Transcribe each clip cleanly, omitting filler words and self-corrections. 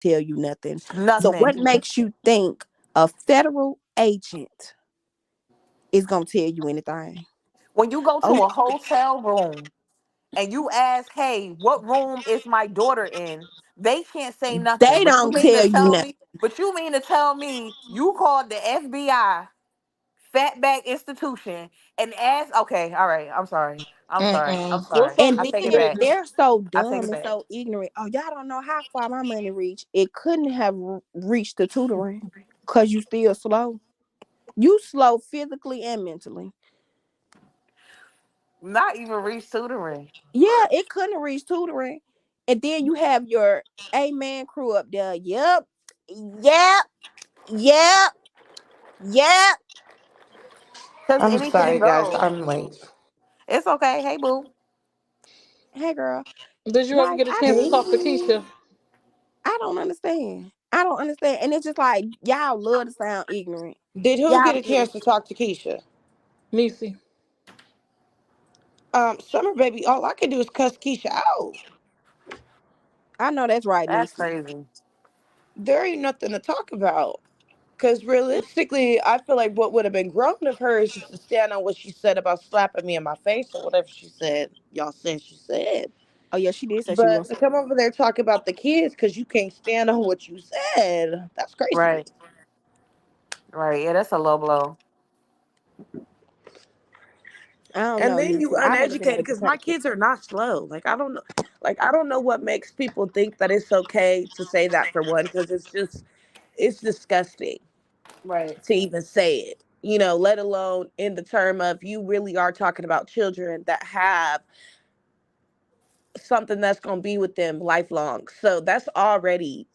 tell you nothing. So Nothing. what makes you think a federal agent is gonna tell you anything? When you go Oh, to a hotel room and you ask, "Hey, what room is my daughter in?" They can't say nothing. they don't tell you nothing. But you mean to tell me you called the FBI fatback institution and asked, okay, all right, I'm sorry. I'm sorry. I'm Mm-mm. sorry. What's up, And I Miss take it then back. Baby? they're so I take dumb it and back. so ignorant. Oh, y'all don't know how far my money reached. It couldn't have reached the tutoring because you still slow. You slow physically and mentally. Not even reach tutoring. Yeah, it couldn't reach tutoring. And then you have your amen crew up there. Yep, yep, yep, yep. Because I'm anything sorry, guys. goes. I'm late. It's okay. Hey, boo. Hey, girl. Did you ever Like get a I chance to just, talk to Keisha? I don't understand. I don't understand. And it's just like y'all love to sound ignorant. Did who Y'all get a love chance to talk to Keisha? Niecy. Summer Baby, all I can do is cuss Keisha out. I know that's right, That's Niecy. crazy. There ain't nothing to talk about. Because realistically, I feel like what would have been grown of her is just to stand on what she said about slapping me in my face or whatever she said. Y'all said she said. Oh yeah, she did say she But was to gonna. come over there talk about the kids because you can't stand on what you said, that's crazy to me. Right. Right. Yeah, that's a low blow. I don't And know, then you Niecy. I would have been uneducated able to because my take it. kids are not slow. Like I don't know what makes people think that it's okay to say that for one because it's disgusting Right. to even say it. Let alone in the term of you really are talking about children that have something that's going to be with them lifelong. So that's already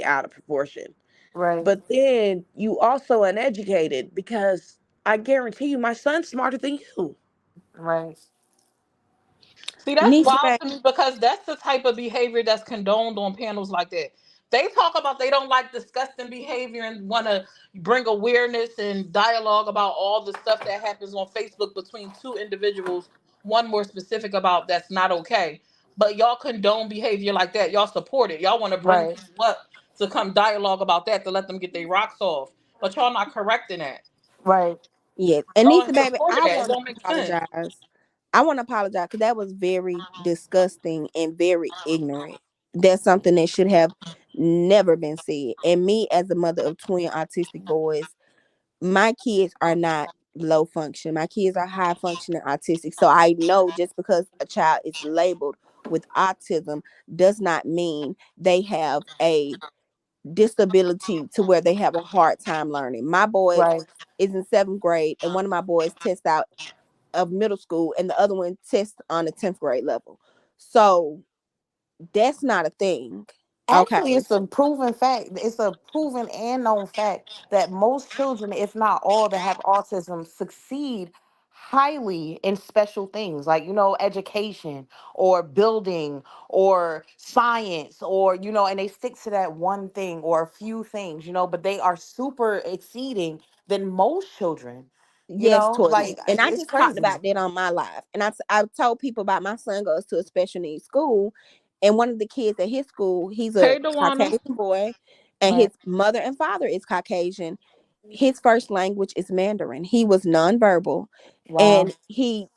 out of proportion. Right. But then you also uneducated because I guarantee you my son's smarter than you. Right. See, that's Niecy, wild baby. to me because that's the type of behavior that's condoned on panels like that. They talk about they don't like disgusting behavior and want to bring awareness and dialogue about all the stuff that happens on Facebook between two individuals, one more specific about that's not okay. But y'all condone behavior like that. Y'all support it. Y'all want to bring Right. people up to come dialogue about that to let them get their rocks off. But y'all not correcting that. Right. Yes, and Y'all Niecy, in baby, support of I that. It want to don't make sense. apologize. I want to apologize because that was very disgusting and very ignorant. That's something that should have never been said. And me, as a mother of twin autistic boys, my kids are not low function. My kids are high functioning autistic. So I know just because a child is labeled with autism does not mean they have a disability to where they have a hard time learning. My boy Right. is in seventh grade, and one of my boys tests out of middle school, and the other one tests on the 10th grade level. So that's not a thing. Okay. Actually, it's a proven fact. It's a proven and known fact that most children, if not all, that have autism succeed highly in special things like, education or building or science or, and they stick to that one thing or a few things, but they are super exceeding than most children, Yes, Toya. like And I it's just talked crazy. about that on my live. And I told people about my son goes to a special needs school. And one of the kids at his school, he's a Hey, Dewana. Caucasian boy, and his Right. mother and father is Caucasian. His first language is Mandarin. He was nonverbal, Wow. and he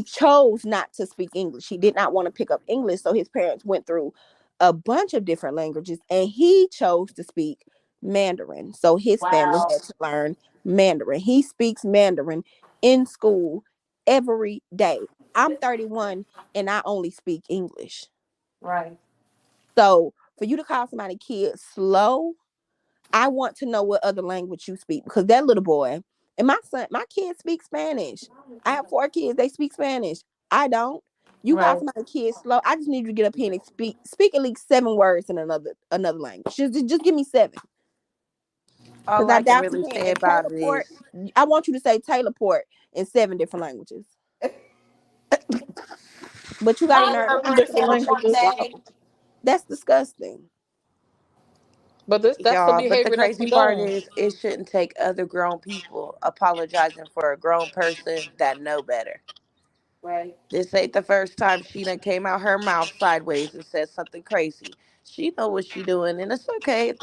chose not to speak English. He did not want to pick up English, so his parents went through a bunch of different languages, and he chose to speak Mandarin. So his family Wow. had to learn Mandarin. He speaks Mandarin in school every day. I'm 31 and I only speak English. Right. So for you to call somebody kid slow, I want to know what other language you speak because that little boy and my kids speak Spanish. I have 4 kids, they speak Spanish. I don't. You call Right. somebody kid slow, I just need you to get up here and speak at least 7 words in another language. Just give me 7. All Because I I can doubt you really can. say And about Taylor it Port, is I want you to say Taylor Port in 7 different languages. But you got a I nerve heard to my say different somebody teleporte. languages. slow. That's disgusting. But that's the Y'all, but the behavior that's Mm. the Mm. crazy part Mm. condoned. Is it shouldn't take other grown people apologizing for a grown person that know better. Right. This ain't the first time she done came out her mouth sideways and said something crazy. She know what she doing, and it's okay if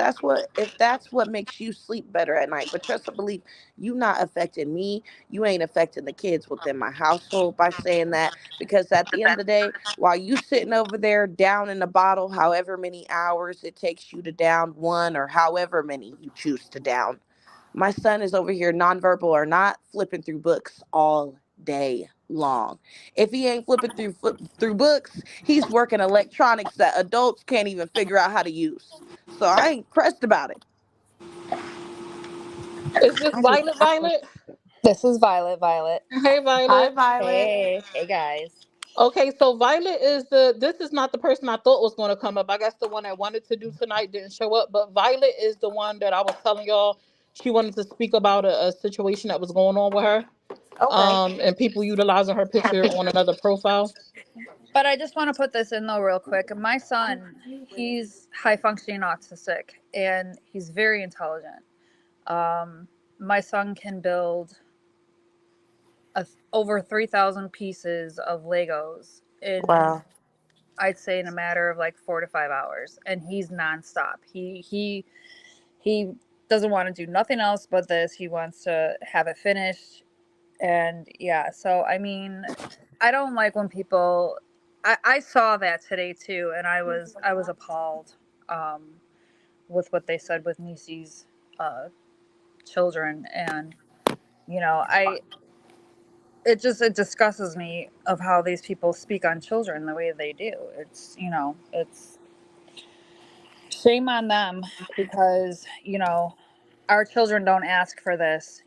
that's what makes you sleep better at night. But trust and believe, you not affecting me. You ain't affecting the kids within my household by saying that. Because at the end of the day, while you sitting over there down in the bottle, however many hours it takes you to down one, or however many you choose to down, my son is over here, nonverbal or not, flipping through books all day long. If he ain't flipping through books, he's working electronics that adults can't even figure out how to use. So I ain't pressed about it. Is this I just, Violet? I don't. Violet? This is Violet. Violet. Hey, Hi, Violet. Violet. Hey guys. Okay, so Violet is the. This is not the person I thought was going to come up. I guess the one I wanted to do tonight didn't show up, but Violet is the one that I was telling y'all. She wanted to speak about a situation that was going on with her. Okay. And people utilizing her picture on another profile. But I just want to put this in though, real quick. My son, he's high functioning autistic and he's very intelligent. Um, my son can build over 3,000 pieces of Legos in, Wow. I'd say, in a matter of like 4 to 5 hours, and he's nonstop. He doesn't want to do nothing else but this. He wants to have it finished. And yeah, so I mean, I don't like when people. I saw that today too, and I was appalled um, with what they said with Nisi's uh, children, and I it disgustes me of how these people speak on children the way they do. It's shame on them because our children don't ask for this.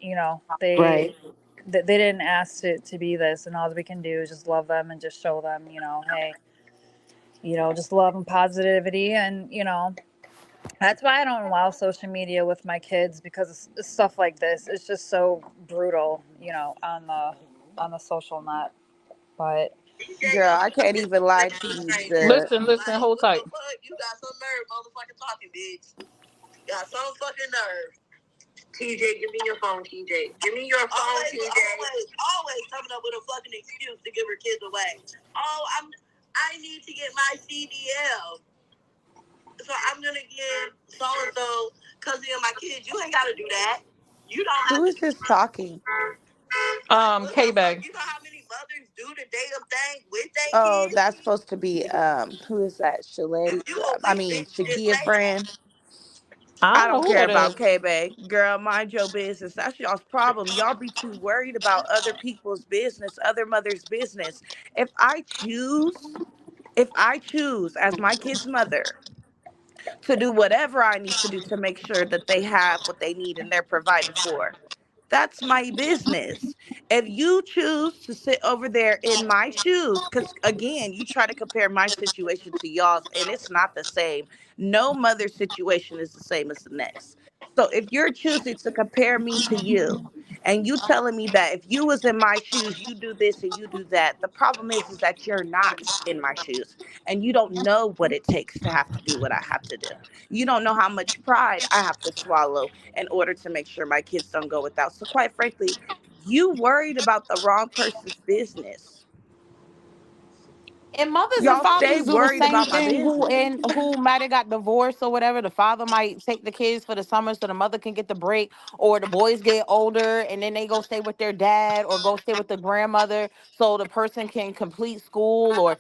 Right. They didn't ask to be this, and all we can do is just love them and just show them, hey, just love and positivity. And that's why I don't allow social media with my kids, because it's stuff like this, it's just so brutal, on the social net. But Girl, I can't even lie to you. Listen, listen, hold tight. You got some nerve, motherfucking talking, bitch. You got some fucking nerve. TJ, give me your phone, TJ. Give me your phone, TJ. Always coming up with a fucking excuse to give her kids away. Oh, I need to get my CDL. So I'm gonna give so and so cousin of my kids. You ain't gotta do that. You don't have. Who is this talking? K bag. You know how many mothers do the damn thing with their kids? Oh, that's supposed to be who is that? Shalay? I mean Shakia friend. I I don't know don't who care that about is. K-Bay. Girl, mind your business. That's y'all's problem. Y'all be too worried about other people's business, other mothers' business. If I choose, if I choose as my kid's mother to do whatever I need to do to make sure that they have what they need and they're provided for, that's my business. If you choose to sit over there in my shoes, because again, you try to compare my situation to y'all's, and it's not the same. No mother situation is the same as the next. So if you're choosing to compare me to you, and you telling me that if you was in my shoes, you do this and you do that, the problem is that you're not in my shoes, and you don't know what it takes to have to do what I have to do. You don't know how much pride I have to swallow in order to make sure my kids don't go without. So quite frankly, you worried about the wrong person's business. And mothers and Y'all stay fathers do the worried same about my thing. business. Who might have got divorced or whatever. The father might take the kids for the summer so the mother can get the break, or the boys get older and then they go stay with their dad or go stay with the grandmother so the person can complete school, or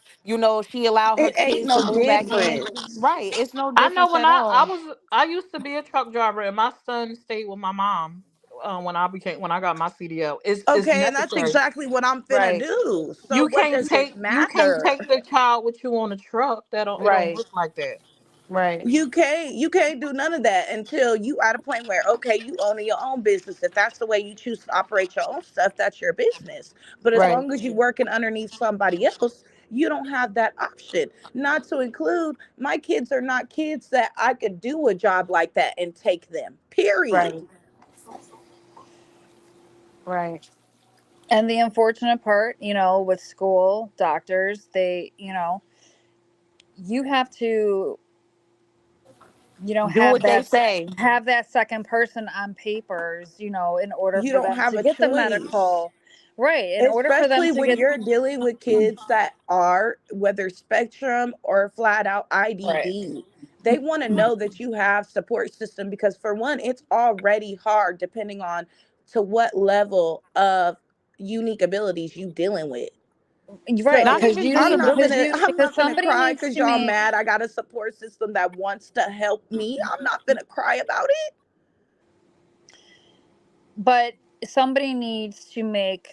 she allowed her It ain't kids to no move back in. difference. Right. It's no I know difference when at I all. was I used to be a truck driver and my son stayed with my mom when I got my CDL. It's Okay, and that's necessary. exactly what I'm finna Right. do. So what does it You can't matter? take the child with you on a truck. That don't It don't Right. work like that. Right. You can't do none of that until you at a point where, okay, you own your own business. If that's the way you choose to operate your own stuff, that's your business. But as Right. long as you're working underneath somebody else, you don't have that option. Not to include, my kids are not kids that I could do a job like that and take them. Period. Right. Right. and the unfortunate part, with school, doctors, you have to, Do what they say. have that second person on papers, in order You for don't them have to a get the choice. medical, right, in order for them Especially to when get you're dealing with kids that are, whether spectrum or flat out right. IDD. They want to know that you have support system, because for one, it's already hard depending on to what level of unique abilities you dealing with. Right, Not So because even you just I'm need, not because finna you, I'm because not finna somebody cry needs because to y'all make, mad. I got a support system that wants to help me. I'm not finna cry about it. but somebody needs to make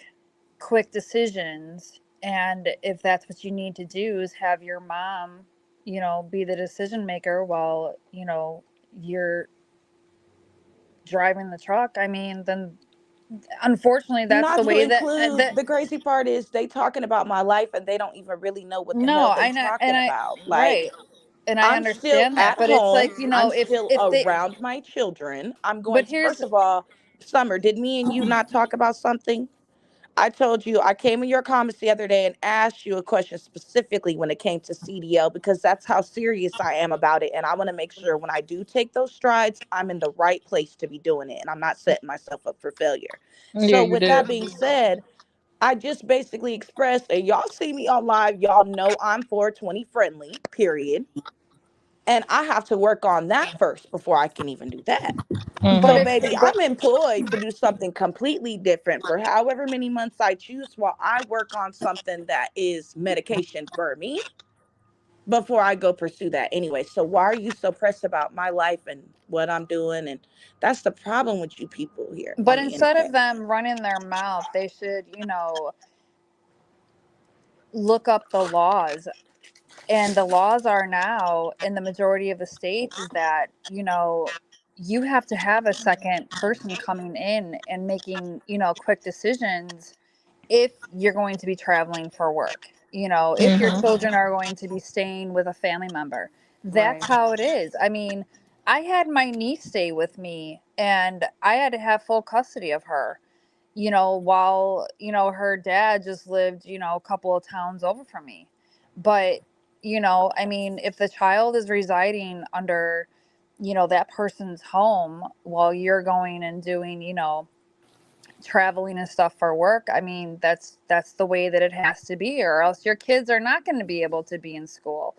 quick decisions, and if that's what you need to do is have your mom, be the decision maker while, you're driving the truck. I mean, then unfortunately that's Not the to way that include, the crazy part is they talking about my life and they don't even really know what the no, hell they I know, talking about. Like, right, and I I'm still understand that, at but it's like, home. I'm still if they, around my children. I'm but going to, here's, first of all, Summer, did me and you not talk about something? I told you I came in your comments the other day and asked you a question specifically when it came to CDL, because that's how serious I am about it. And I want to make sure when I do take those strides, I'm in the right place to be doing it and I'm not setting myself up for failure. yeah, So, you with did. that being said, I just basically expressed, and y'all see me on live, y'all know I'm 420 friendly, period. And I have to work on that first before I can even do that. but So, Mm-hmm. if, baby, but I'm employed to do something completely different for however many months I choose while I work on something that is medication for me before I go pursue that anyway. So, why are you so pressed about my life and what I'm doing? And that's the problem with you people here but on the instead of internet. them running their mouth, they should, look up the laws. And the laws are now in the majority of the states is that, you have to have a second person coming in and making, quick decisions if you're going to be traveling for work, if your Mm-hmm. children are going to be staying with a family member. That's Right. how it is. I mean, I had my niece stay with me and I had to have full custody of her, while, her dad just lived, a couple of towns over from me. But, I mean, if the child is residing under, that person's home while you're going and doing, traveling and stuff for work, I mean, that's the way that it has to be, or else your kids are not going to be able to be in school.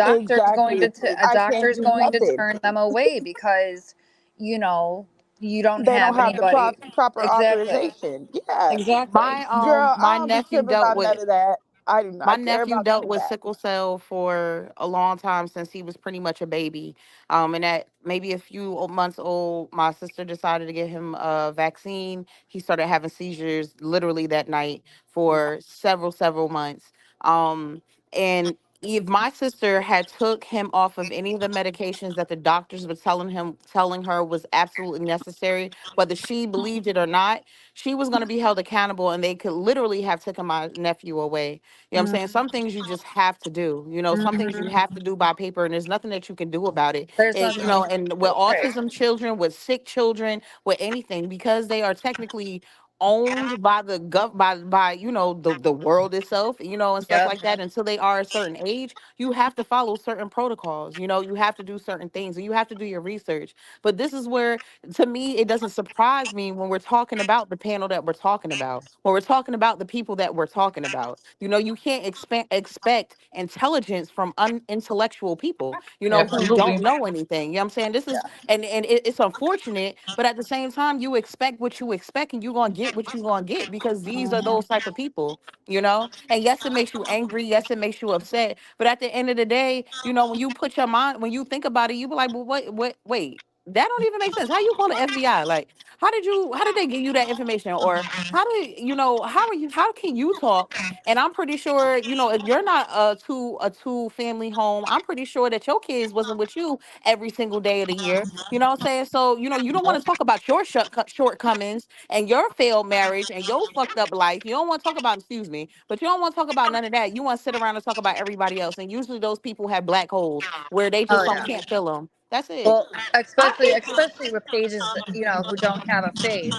Exactly. A I can't doctor's do going to nothing. turn them away because, you know you don't They don't have have the anybody. proper Exactly. authorization. Yeah. Exactly. Girl, I My don't be nephew tripping dealt about with none of that. I do my not care nephew about none dealt of with that. sickle cell for a long time since he was pretty much a baby. And at maybe a few months old, my sister decided to get him a vaccine. He started having seizures literally that night for several months. And if my sister had took him off of any of the medications that the doctors were telling her was absolutely necessary, whether she believed it or not, she was going to be held accountable, and they could literally have taken my nephew away. You know what I'm saying? Mhm. Some things you just have to do. Some things you Mhm. have to do by paper, and there's nothing that you can do about it. There's nothing you can And with do. Right. autism children, with sick children, with anything, because they are technically owned by the by the world itself, and stuff Yep. like that. Until they are a certain age, you have to follow certain protocols. You have to do certain things, and you have to do your research. But this is where, to me, it doesn't surprise me when we're talking about the panel that we're talking about, when we're talking about the people that we're talking about. You can't expect intelligence from unintellectual people, who don't Absolutely. know anything. You know what I'm saying? This is, and it's unfortunate, but at the same time, you expect what you expect, and you're gonna get what you're gonna get, because these are those type of people. And yes, it makes you angry. Yes, it makes you upset. But at the end of the day, when you put your mind, when you think about it, you be like, well, wait, that don't even make sense. How you call the FBI? Like, how did they give you that information? Or how can you talk? And I'm pretty sure, if you're not a two family home, I'm pretty sure that your kids wasn't with you every single day of the year. You know what I'm saying? So, you don't want to talk about your shortcomings and your failed marriage and your fucked up life. You don't want to talk about, excuse me, but you don't want to talk about none of that. You want to sit around and talk about everybody else. And usually those people have black holes where they just Oh don't yeah. can't fill them. That's it. Well, I think especially with pages, who don't have a face,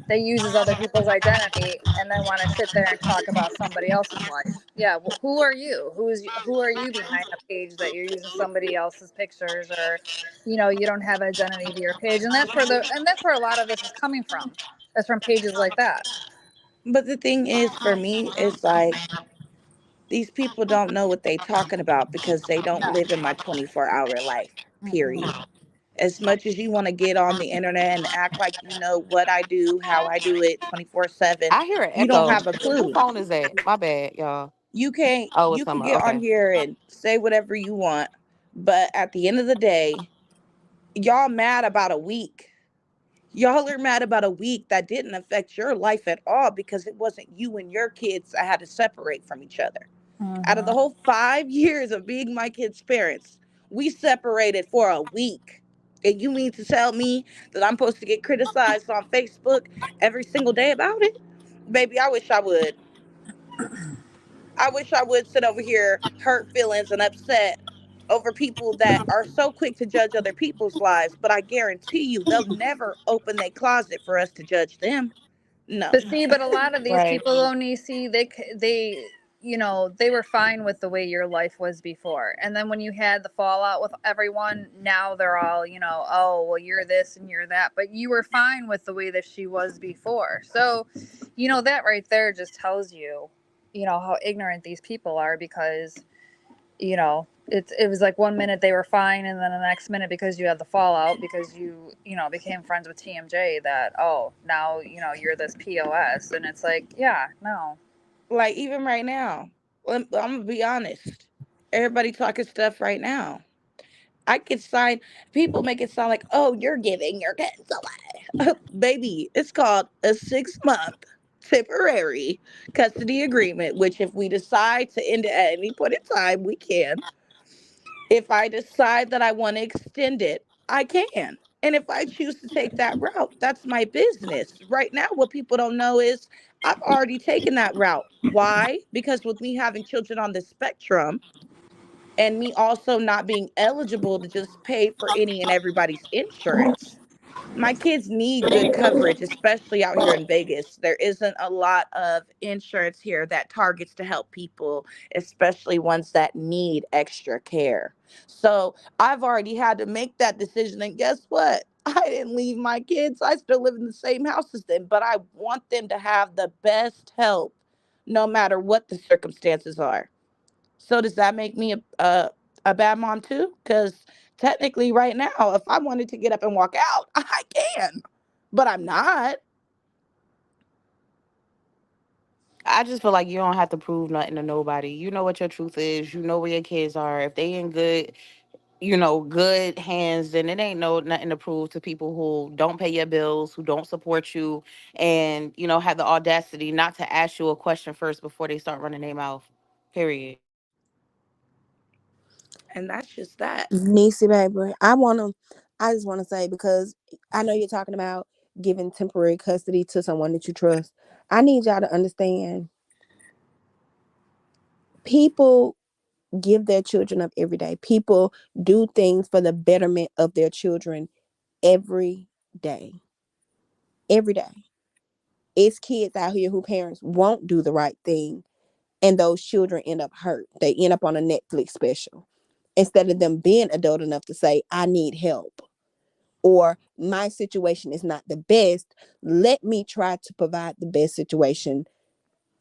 they uses other people's identity and then want to sit there and talk about somebody else's life. Yeah, who are you? Who are you behind a page that you're using somebody else's pictures, or you don't have identity to your page, and that's where a lot of this is coming from. That's from pages like that. But the thing is, for me, it's like, These people don't know what they talking about because they don't No. live in my 24-hour life, period. Mm-mm. As much as you want to get on the internet and act like you know what I do, how I do it 24/7, I hear an you don't echo. have a Who clue. phone is that? My bad, y'all. Oh, it's You can summer. get on Okay. here and say whatever you want, but at the end of the day, y'all mad about a week. Y'all are mad about a week that didn't affect your life at all because it wasn't you and your kids that had to separate from each other. Out of the Mm-hmm. whole 5 years of being my kids' parents, we separated for a week. And you mean to tell me that I'm supposed to get criticized on Facebook every single day about it? Baby, I wish I would. I wish I would sit over here hurt feelings and upset over people that are so quick to judge other people's lives, but I guarantee you they'll never open their closet for us to judge them. No. But see, but a lot of these Right. people don't you see they you know they were fine with the way your life was before, and then when you had the fallout with everyone, now they're all oh well you're this and you're that, but you were fine with the way that she was before. So, that right there just tells you, how ignorant these people are because it was like one minute they were fine, and then the next minute because you had the fallout because you became friends with TMJ that now you're this POS, and it's like yeah no. Like even right now, I'm gonna be honest. Everybody talking stuff right now. I could sign. People make it sound like, oh, you're giving your kids away, baby. It's called a 6 month temporary custody agreement. Which, if we decide to end it at any point in time, we can. If I decide that I want to extend it, I can. And if I choose to take that route, that's my business. Right now, what people don't know is I've already taken that route. Why? Because with me having children on the spectrum and me also not being eligible to just pay for any and everybody's insurance, my kids need good coverage, especially out here in Vegas. There isn't a lot of insurance here that targets to help people, especially ones that need extra care. So I've already had to make that decision. And guess what? I didn't leave my kids. I still live in the same house as them, but I want them to have the best help no matter what the circumstances are. So does that make me a bad mom too? Because technically, right now, if I wanted to get up and walk out, I can, but I'm not. I just feel like you don't have to prove nothing to nobody. You know what your truth is. You know where your kids are. If they in good hands, then it ain't no nothing to prove to people who don't pay your bills, who don't support you, and have the audacity not to ask you a question first before they start running their mouth. Period. And that's just that. Niecy, baby, I just wanna say, because I know you're talking about giving temporary custody to someone that you trust. I need y'all to understand, people give their children up every day. People do things for the betterment of their children every day. Every day. It's kids out here who parents won't do the right thing, and those children end up hurt. They end up on a Netflix special instead of them being adult enough to say, I need help, or my situation is not the best. Let me try to provide the best situation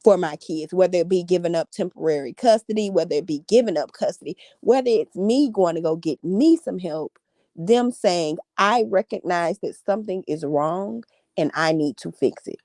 for my kids, whether it be giving up temporary custody, whether it be giving up custody, whether it's me going to go get me some help, them saying, I recognize that something is wrong and I need to fix it,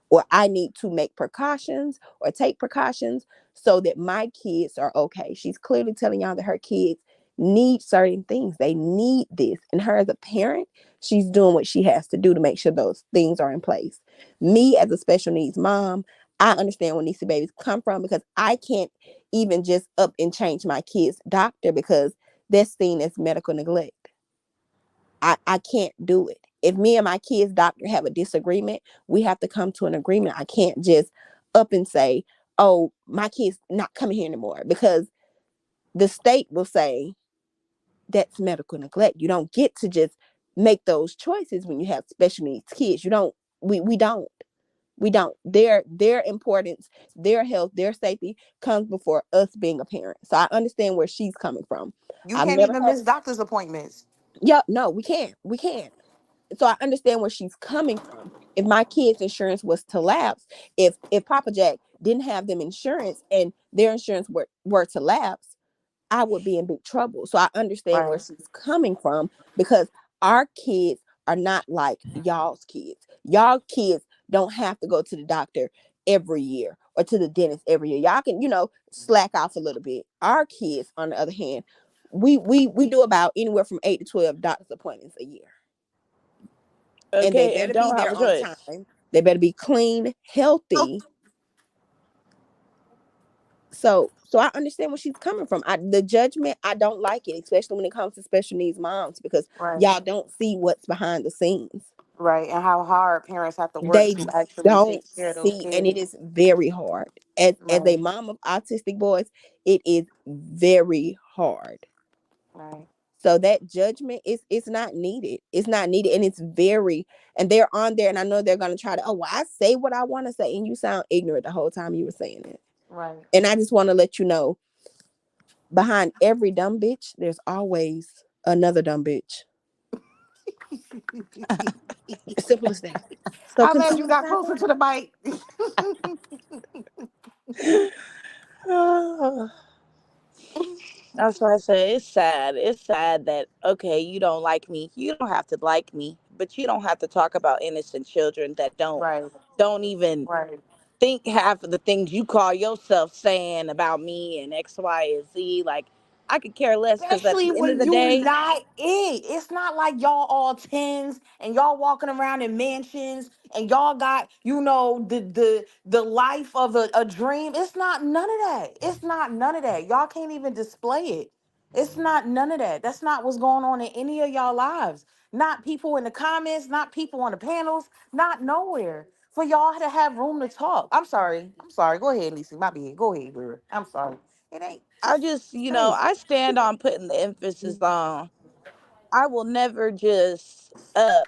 or I need to make precautions or take precautions so that my kids are okay. She's clearly telling y'all that her kids need certain things. They need this. And her as a parent, she's doing what she has to do to make sure those things are in place. Me as a special needs mom, I understand where Niecy babies come from, because I can't even just up and change my kid's doctor because that's seen as medical neglect. I can't do it. If me and my kid's doctor have a disagreement, we have to come to an agreement. I can't just up and say, oh, my kid's not coming here anymore, because the state will say that's medical neglect. You don't get to just make those choices when you have special needs kids. You don't, we don't. We don't. Their importance, their health, their safety comes before us being a parent. So I understand where she's coming from. You I've can't never even had. miss doctor's appointments. Yeah, no, we can't. We can't. So I understand where she's coming from. If my kid's insurance was to lapse, if Papa Jack didn't have them insurance and their insurance were to lapse, I would be in big trouble. So I understand where Right. she's coming from, because our kids are not like y'all's kids. Y'all kids don't have to go to the doctor every year or to the dentist every year. Y'all can, slack off a little bit. Our kids, on the other hand, we do about anywhere from 8 to 12 doctor's appointments a year. And they Okay, and better be don't have there a on choice. time. They better be clean, healthy. So I understand where she's coming from. The judgment, I don't like it, especially when it comes to special needs moms, because Right. y'all don't see what's behind the scenes. Right. And how hard parents have to work They to actually take don't care of those see, and it kids. is very hard. As a Right. mom of autistic boys, it is very hard. Right. So that judgment is, it's not needed. It's not needed, and it's very, and they're on there, and I know they're gonna try to, oh, well, I say what I want to say, and you sound ignorant the whole time you were saying it. Right. And I just want to let you know, behind every dumb bitch, there's always another dumb bitch. As simple as that. So I'm glad you continue, got closer Papa. to the mic. That's why I say it's sad. It's sad that, okay, you don't like me. You don't have to like me, but you don't have to talk about innocent children that Right. don't even Right. think half of the things you call yourself saying about me and X, Y, and Z. Like, I could care less, because at Especially the end of when the you day, not it. It's not like y'all all tens and y'all walking around in mansions and y'all got, the life of a dream. It's not none of that. It's not none of that. Y'all can't even display it. It's not none of that. That's not what's going on in any of y'all lives. Not people in the comments, not people on the panels, not nowhere. For y'all to have room to talk. I'm sorry. I'm sorry. Go ahead, Lisa. My bad. Go ahead, girl. I'm sorry. It ain't I just just, crazy. I stand on putting the emphasis on, I will never just up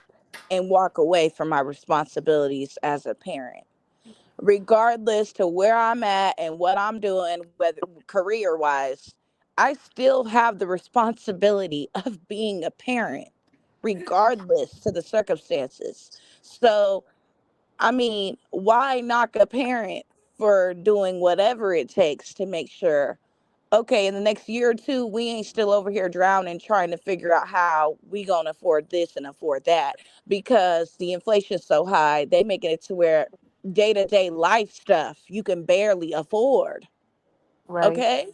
and walk away from my responsibilities as a parent, regardless to where I'm at and what I'm doing, whether career wise. I still have the responsibility of being a parent, regardless to the circumstances. So, I mean, why knock a parent for doing whatever it takes to make sure, okay, in the next year or two, we ain't still over here drowning trying to figure out how we gonna afford this and afford that, because the inflation's so high, they making it to where day-to-day life stuff you can barely afford. Right. Okay,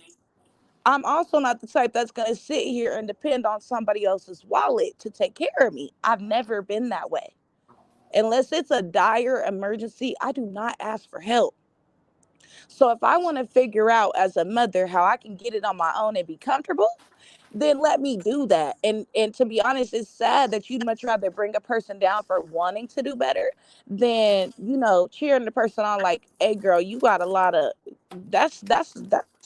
I'm also not the type that's gonna sit here and depend on somebody else's wallet to take care of me. I've never been that way. Unless it's a dire emergency, I do not ask for help. So if I want to figure out as a mother how I can get it on my own and be comfortable, then let me do that. And to be honest, it's sad that you'd much rather bring a person down for wanting to do better than, cheering the person on like, hey girl, you got a lot of, that's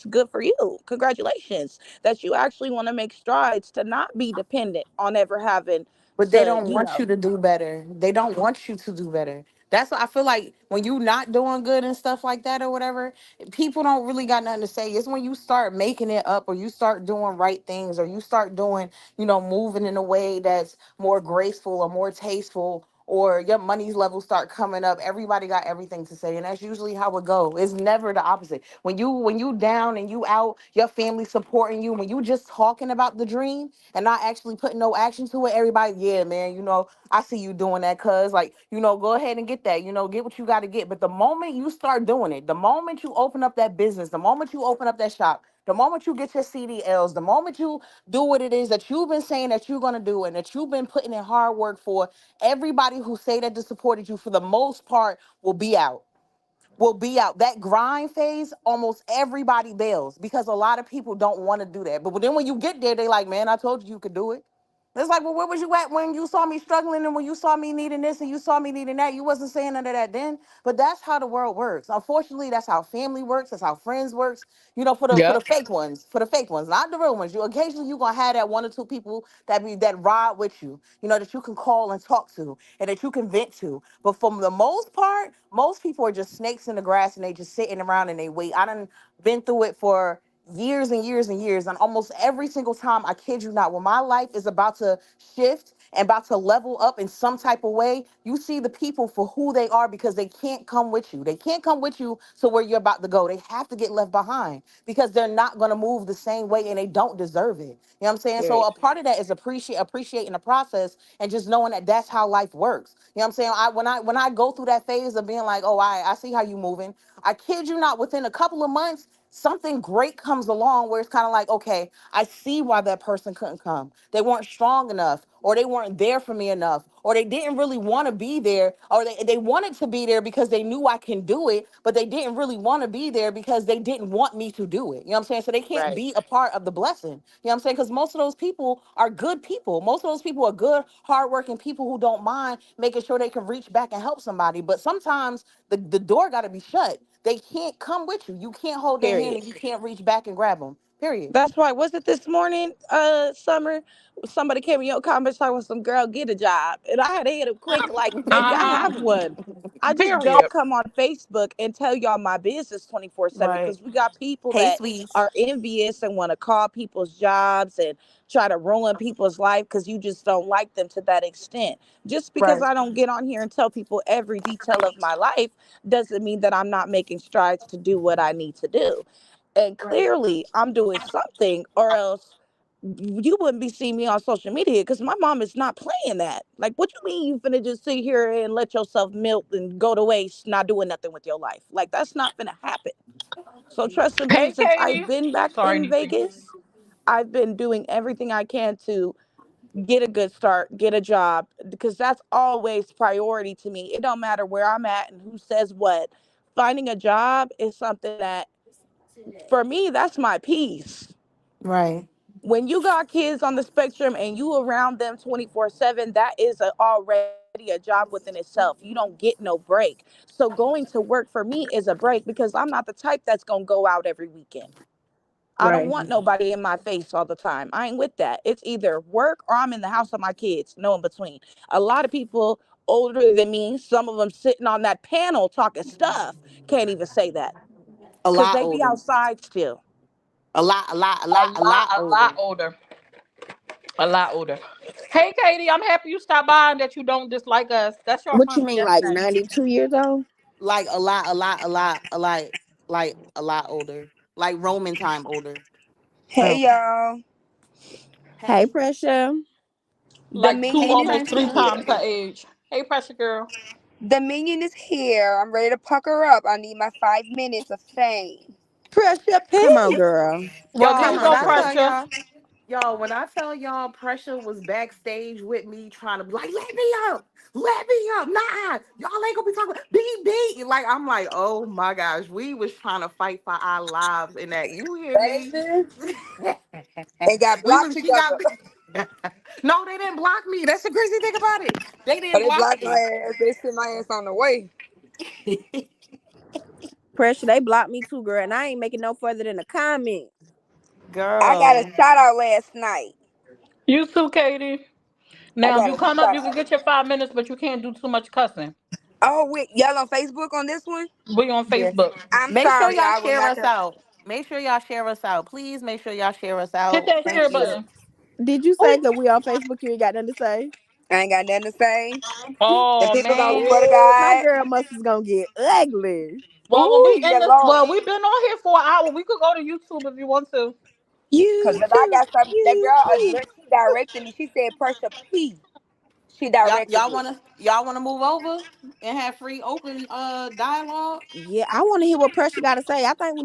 good for you. Congratulations that you actually want to make strides to not be dependent on ever having But they to, don't want you to do better. They don't want you to do better. That's what I feel like when you not doing good and stuff like that or whatever, people don't really got nothing to say. It's when you start making it up or you start doing right things or you start doing, moving in a way that's more graceful or more tasteful or your money levels start coming up. Everybody got everything to say. And that's usually how it go. It's never the opposite. When you down and you out, your family supporting you, when you just talking about the dream and not actually putting no action to it, everybody, yeah, man, I see you doing that, cuz, like, go ahead and get that, get what you got to get. But the moment you start doing it, the moment you open up that business, the moment you open up that shop, the moment you get your CDLs, the moment you do what it is that you've been saying that you're going to do and that you've been putting in hard work for, everybody who say that they supported you for the most part will be out. That grind phase, almost everybody bails because a lot of people don't want to do that. But then when you get there, they like, man, I told you you could do it. It's like, well, where was you at when you saw me struggling and when you saw me needing this and you saw me needing that? You wasn't saying none of that then. But that's how the world works. Unfortunately, that's how family works. That's how friends works. For the yep. fake ones, not the real ones. You occasionally you gonna have that one or two people that ride with you. That you can call and talk to and that you can vent to. But for the most part, most people are just snakes in the grass and they just sitting around and they wait. I done been through it for years and years and years. And almost every single time, I kid you not, when my life is about to shift and about to level up in some type of way, you see the people for who they are because they can't come with you. They can't come with you to where you're about to go. They have to get left behind because they're not going to move the same way and they don't deserve it. You know what I'm saying? So Period. a part of that is appreciating the process and just knowing that that's how life works. You know what I'm saying? When I go through that phase of being like, oh, I see how you moving. I kid you not, within a couple of months, something great comes along where it's kind of like, okay, I see why that person couldn't come. They weren't strong enough, or they weren't there for me enough, or they didn't really want to be there, or they wanted to be there because they knew I can do it, but they didn't really want to be there because they didn't want me to do it. You know what I'm saying? So they can't Right. be a part of the blessing. You know what I'm saying? Because most of those people are good people. Most of those people are good, hardworking people who don't mind making sure they can reach back and help somebody. But sometimes the door got to be shut. They can't come with you. You can't hold their hand Period. and you can't reach back and grab them. Period. That's why. Was it this morning, Summer? Somebody came in your comments talking with some girl get a job, and I had to hit him quick. Like, baby, I Uh-huh. have one. I just Period. don't come on Facebook and tell y'all my business 24/7 Right. because we got people Hey, that sweets. are envious and want to call people's jobs and try to ruin people's life because you just don't like them to that extent. Just because Right. I don't get on here and tell people every detail of my life doesn't mean that I'm not making strides to do what I need to do. And Right. clearly I'm doing something, or else you wouldn't be seeing me on social media because my mom is not playing that. Like, what you mean you finna just sit here and let yourself melt and go to waste, not doing nothing with your life? Like, that's not finna happen. So trust and believe, Hey, since I've Katie. been back Sorry, in Niecy. Vegas, I've been doing everything I can to get a good start, get a job, because that's always priority to me. It don't matter where I'm at and who says what. Finding a job is something that, for me, that's my peace. Right. When you got kids on the spectrum and you around them 24/7, that is already a job within itself. You don't get no break. So going to work for me is a break because I'm not the type that's going to go out every weekend. I don't Right. want nobody in my face all the time. I ain't with that. It's either work or I'm in the house with my kids, no in between. A lot of people older than me, some of them sitting on that panel talking stuff, can't even say that A because lot they be older. outside still. A A lot, lot a lot older. older. A lot older. Hey, Katie, I'm happy you stopped by and that you don't dislike us. That's your What you friend from mean, like yesterday. 92 years old? Like like a lot older. Like Roman time older. Hey Okay. y'all, Hey, Hey. Pressure. Like two, Dominion is almost three here. times her age. Hey, pressure girl. Dominion is here. I'm ready to pucker up. I need my 5 minutes of fame. Pressure Come on, P. girl. Well, there Y'all, Come you when on, go, I tell Pressure. pressure. y'all, when I tell y'all pressure was backstage with me trying to be like, let me up, nah, y'all ain't gonna be talking, be like, I'm like, oh my gosh, we was trying to fight for our lives in that, you hear me? Baby, and got we blocked was, she got together. me. No, they didn't block me. That's the crazy thing about it. They But didn't they block blocked my me. ass. They sent my ass on the way. Pressure, they blocked me too, girl, and I ain't making no further than a comment. I got a Girl. shout out last night. You too, Katie. I Now, if got you a come up, shout you can out. get your 5 minutes, but you can't do too much cussing. Oh wait, y'all on Facebook on this one? We on Yes. Facebook. I'm Make sure sorry, y'all I will share not. us out. Make sure y'all share us out. Please make sure y'all share us Hit out. that Thank share you. button. Did you say Oh, that we on Facebook? You ain't got nothing to say? I ain't got nothing to say. The Oh, people gonna man. swear to Ooh, my God. girl must is gonna get ugly. Well, when Ooh, we yeah, end this, Lord. well, we've been on here for an hour. We could go to YouTube if you want to. Cause if I YouTube, got some, that girl YouTube. she directed me. She said pressure P. She y'all, directed me. y'all wanna move over and have free open dialogue? Yeah, I want to hear what Pressure got to say. I think we